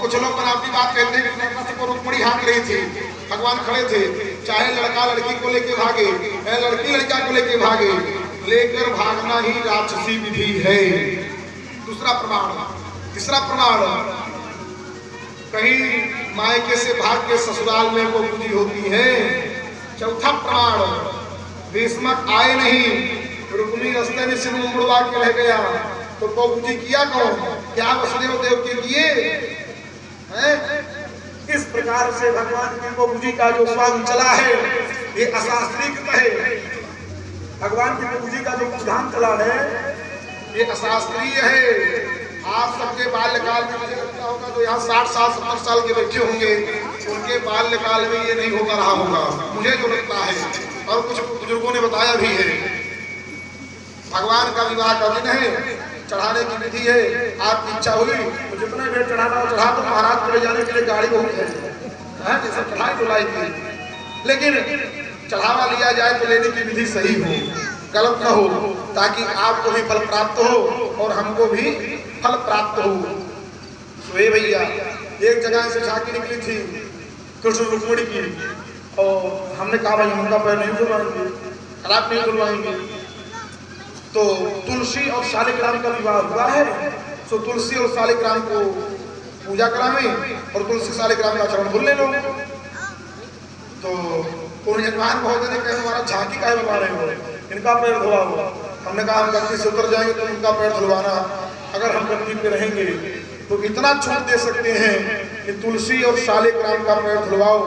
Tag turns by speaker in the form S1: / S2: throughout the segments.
S1: कुछ लोग बनावटी बात कहते हैं कि सबको रुक्मणी हाँक रही थी, भगवान खड़े थे, चाहे लड़का लड़की को लेके भागे, लड़की लड़का को लेके भागे, लेकर भागना ही राक्षसी विधि है। दूसरा प्रमाण। तीसरा प्रमाण, कहीं मायके से भाग के ससुराल में वो बुद्धि होती है। चौथा प्रमाण, भीष्मक आए नहीं, रुक्मी रास्ते में सिर मुड़वा के रह गया, तो बुद्धि किया कौन? क्या वसुदेव देव के किए हैं? इस प्रकार से भगवान की वो बुद्धि का जो स्वागत चला है, ये अशास्त्रीय है। भगवान की बुद्धि का जो विधान चला है, ये अशास्त्रीय है। आप सबके बाल्यकाल में मुझे लगता होगा तो यहाँ 60 साल 70 साल के बच्चे होंगे, उनके बाल्यकाल में ये नहीं होता रहा होगा, मुझे जो लगता है, और कुछ बुजुर्गों ने बताया भी है। भगवान का विवाह का दिन है, चढ़ाने की विधि है। आपकी इच्छा हुई तो जितने भी चढ़ाना हो चढ़ा दो, महाराज को ले जाने के लिए गाड़ी बहुत है, जैसे चढ़ाई बुलाई थी, लेकिन चढ़ावा लिया जाए तो लेने की विधि सही हो, गलत न हो, ताकि आपको भी फल प्राप्त हो और हमको भी फल प्राप्त हो। तो भैया, एक जगह से झांकी निकली थी कृष्ण रुक्मिणी की, और हमने कहा भाई उनका पैर नहीं धुलवाएंगे, खराब नहीं धुलवाएंगे। तो तुलसी और शालिग्राम का विवाह हुआ है, तो तुलसी और शालिग्राम को पूजा करावें और तुलसी शालिग्राम का चरण धुल ले लो। तो यजमान महोदय ने कहा हमारा झांकी का बनवा रहे हो, इनका पैर धुला हुआ। हमने कहा हम गद्दी से उतर जाएंगे तो इनका पैर धुलवाना, अगर हम गद्दी पे रहेंगे तो इतना छूट दे सकते हैं कि तुलसी और शालिग्राम का पैर धुलवाओ,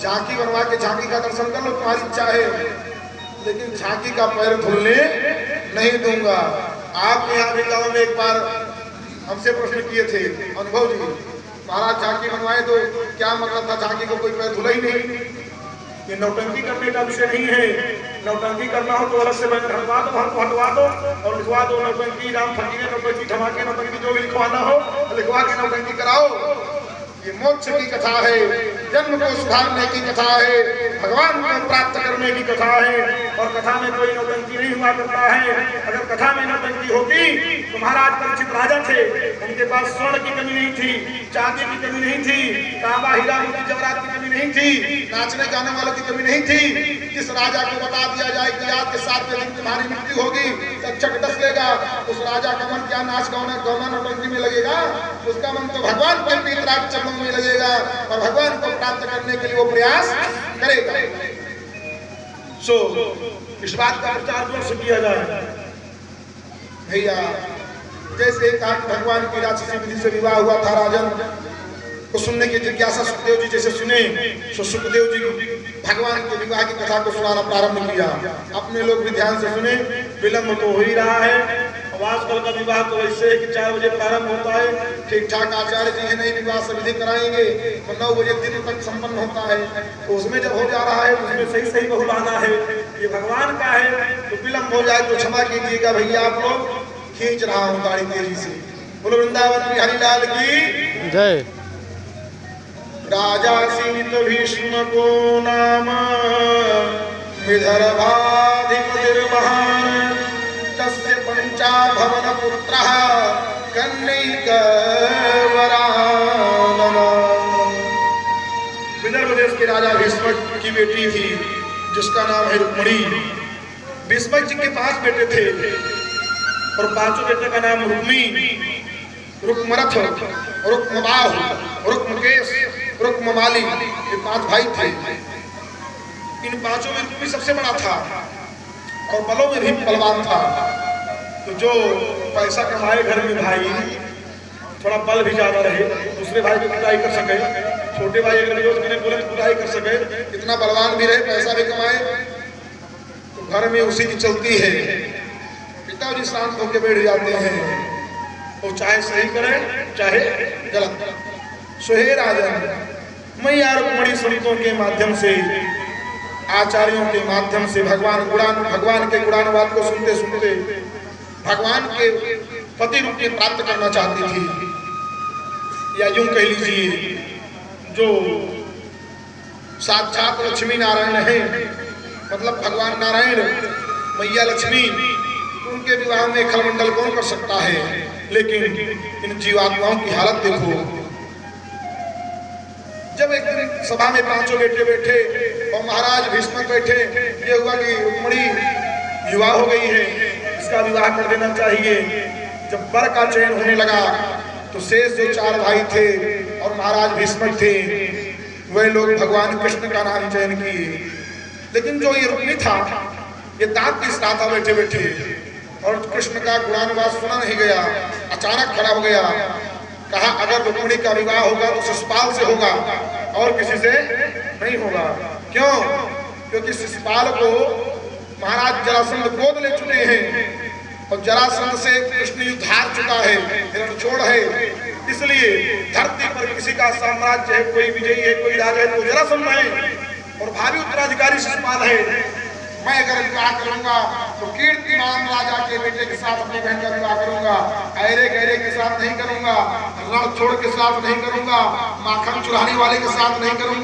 S1: झांकी बनवा के झांकी का दर्शन कर लो, तुम्हारी इच्छा है, लेकिन झांकी का पैर धुलने नहीं दूंगा। आप यहाँ भी गाँव में एक बार हमसे प्रश्न किए थे, अनुभव जी महाराज झांकी बनवाए तो क्या मतलब था, झांकी को कोई पैर धुला ही नहीं। ये नौटंकी करने का विषय नहीं है, नौटंकी करना हो तो अलग से बैनर हटवा दो, हटवा दो और लिखवा दो नौटंकी राम फकीरे नौटंकी धमाके नौटंकी जो भी लिखवाना हो लिखवा के नौटंकी कराओ। ये मोक्ष की कथा है, जन्म को सुधारने की कथा है, भगवान को प्राप्त करने की कथा है, और कथा में कोई नौटंकी नहीं हुआ करता है। अगर कथा में नौटंकी होती तो महाराज परीक्षित राजा थे, उनके पास स्वर्ण की कमी नहीं थी, चांदी की कमी नहीं थी, तांबा हीरा मोती जवाहरात की कमी नहीं थी, नाचने गाने वालों की कमी नहीं थी। जिस राजा को बता दिया जाए कि आज के 7वें दिन तुम्हारी मृत्यु होगी, तक्षक डस लेगा, उस राजा का मन क्या नाच गाना नौटंकी में लगेगा? उसका मन तो भगवान के पीतराग चरणों में लगेगा और भगवान को प्राप्त करने के लिए वो प्रयास करेगा। इस बात का प्रचार जोर से किया जाए भैया। जैसे कहा कि भगवान की राक्षसी विधि से विवाह हुआ था, राजन को सुनने की जिज्ञासा सुखदेव जी जैसे सुने, तो सुखदेव जी भगवान के विवाह की कथा को सुनाना प्रारंभ किया। अपने लोग भी ध्यान से सुने, विलंब तो हो ही रहा है। आजकल का विवाह तो वैसे है कि 4 बजे प्रारंभ होता है, ठीक ठाक आचार्य जी है नहीं विवाह से विधि कराएंगे तो 9 बजे दिन तक संपन्न होता है। तो उसमें जब हो जा रहा है उसमें सही सही बहुलाना है, ये भगवान का है, तो विलंब हो जाए तो क्षमा कीजिएगा भैया। आप लोग खींच रहा हूँ गाड़ी तेजी से। बोलो वृंदावन बिहारी लाल की जय। राजा सीत भीष्म को नाम विदर्भाधिपतिर्महान् तस्य पंचाभवन पुत्रः कन्यैकवरानन। विदर्भ देश के राजा भीष्म की बेटी थी जिसका नाम है रुक्मिणी। भीष्म जी के 5 बेटे थे और 5 बेटे का नाम रुक्मी, रुक्मरथ, रुक्मबाहु, रुक्मकेश, रुक्ममाली, ये 5 भाई थे। इन 5 में रुक्मी सबसे बड़ा था और बलों में भी बलवान था। तो जो पैसा कमाए घर में भाई, थोड़ा बल भी ज्यादा रहे, दूसरे भाई की कुटाई कर सके, छोटे भाई अगर विरोध करने बोले तो कुटाई कर सके, इतना बलवान भी रहे, पैसा भी कमाए, तो घर में उसी की चलती है। पिताजी शांत होकर बैठ जाते हैं, वो चाहे सही करे चाहे गलत। सोहे राजा मैया रुक्मिणी संतों के माध्यम से, आचार्यों के माध्यम से भगवान के गुणानुवाद को सुनते सुनते भगवान के पति रूप में प्राप्त करना चाहती थी, या यूं कह लीजिए जो साक्षात लक्ष्मी नारायण है, मतलब भगवान नारायण मैया लक्ष्मी, उनके विवाह में खलमंडल कौन कर सकता है। लेकिन इन जीवात्माओं की हालत देखो, जब एक दिन सभा में पांचों बेटे बैठे और महाराज भीष्म बैठे, ये हुआ कि रुक्मिणी विवाह हो गई है, इसका विवाह कर देना चाहिए। जब वर का चयन होने लगा तो शेष जो 4 भाई थे और महाराज भीष्म थे, वह लोग भगवान कृष्ण का नाम चयन किए। लेकिन जो ये रुक्मिणी था, ये दांत पीस रहा था बैठे बैठे, और कृष्ण का गुणानुवाद सुना नहीं गया। अचानक खड़ा हो गया, कहा अगर रुक्मिणी का विवाह होगा तो शिशुपाल से होगा और किसी से नहीं होगा। क्यों? क्योंकि शिशुपाल को महाराज जरासंध गोद ले चुके हैं और जरासंध से कृष्ण युद्ध हार चुका है, रणछोड़ है। इसलिए धरती पर किसी का साम्राज्य है, कोई विजयी है, कोई राजा है तो जरासंध है, और भावी उत्तराधिकारी शिशुपाल है। मैं अगर विवाह करूंगा तो कीर्तिमान राजा के बेटे के साथ अपनी बहन का विवाह करूंगा, ऐरे गहरे के साथ नहीं करूंगा, रणछोड़ के साथ नहीं करूंगा, माखन चुराने वाले के साथ नहीं करूंगा।